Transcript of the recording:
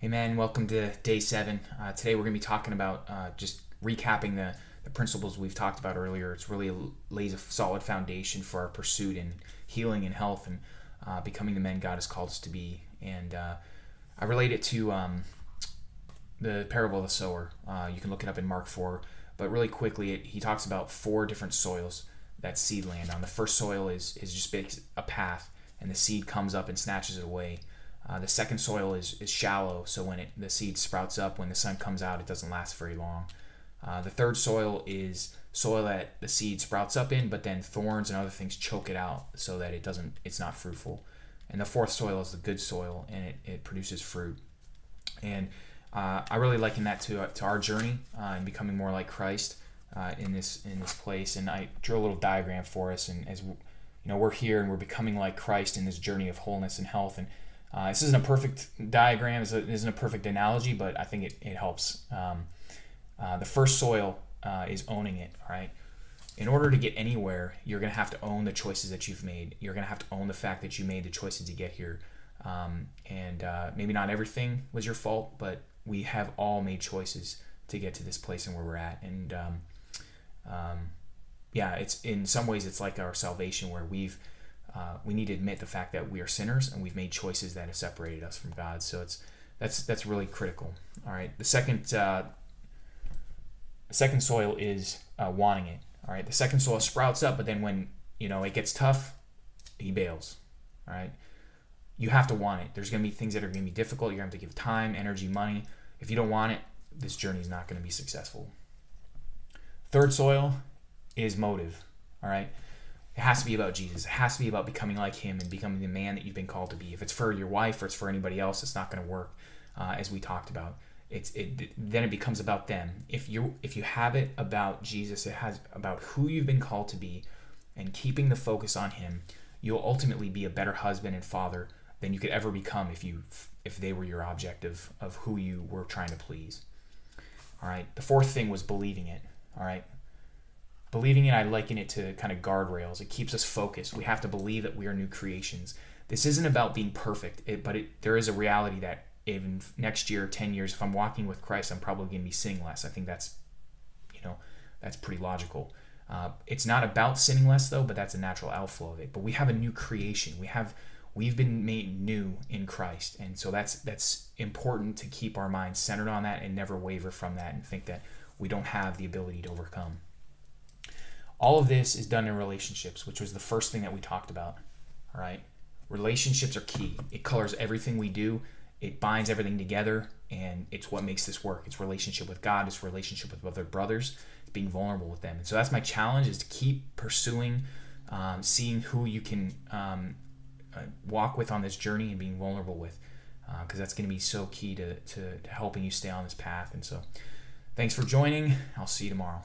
Amen. Welcome to day 7. Today we're going to be talking about just recapping the principles we've talked about earlier. It's really lays a solid foundation for our pursuit in healing and health and becoming the men God has called us to be. And I relate it to the parable of the sower. You can look it up in Mark 4. But really quickly, he talks about 4 different soils that seed land on. The first soil is just a path, and the seed comes up and snatches it away. The second soil is shallow, so when the seed sprouts up, when the sun comes out, it doesn't last very long. The third soil is soil that the seed sprouts up in, but then thorns and other things choke it out so that it's not fruitful. And the fourth soil is the good soil, and it produces fruit. And I really liken that to our journey in becoming more like Christ in this place. And I drew a little diagram for us, and as we're here and we're becoming like Christ in this journey of wholeness and health. And this isn't a perfect diagram, this isn't a perfect analogy, but I think it helps. The first soil is owning it, right? In order to get anywhere, you're going to have to own the choices that you've made. You're going to have to own the fact that you made the choices to get here. And maybe not everything was your fault, but we have all made choices to get to this place and where we're at. And it's in some ways it's like our salvation, where we need to admit the fact that we are sinners and we've made choices that have separated us from God. So that's really critical. All right. The second soil is wanting it. All right. The second soil sprouts up, but then when it gets tough, he bails. All right. You have to want it. There's going to be things that are going to be difficult. You're going to have to give time, energy, money. If you don't want it, this journey is not going to be successful. Third soil is motive. All right. It has to be about Jesus. It has to be about becoming like him and becoming the man that you've been called to be. If it's for your wife or it's for anybody else, it's not going to work, as we talked about. Then it becomes about them. If you have it about Jesus, it has about who you've been called to be, and keeping the focus on him, you'll ultimately be a better husband and father than you could ever become if they were your object of who you were trying to please. All right. The fourth thing was believing it. All right. Believing it, I liken it to kind of guardrails. It keeps us focused. We have to believe that we are new creations. This isn't about being perfect, but there is a reality that even next year, 10 years, if I'm walking with Christ, I'm probably going to be sinning less. I think that's pretty logical. It's not about sinning less, though, but that's a natural outflow of it. But we have a new creation. We've been made new in Christ, and so that's important to keep our minds centered on that and never waver from that and think that we don't have the ability to overcome. All of this is done in relationships, which was the first thing that we talked about. All right, relationships are key. It colors everything we do. It binds everything together, and it's what makes this work. It's relationship with God. It's relationship with other brothers. It's being vulnerable with them. And so that's my challenge: is to keep pursuing, seeing who you can walk with on this journey and being vulnerable with, because that's going to be so key to helping you stay on this path. And so, thanks for joining. I'll see you tomorrow.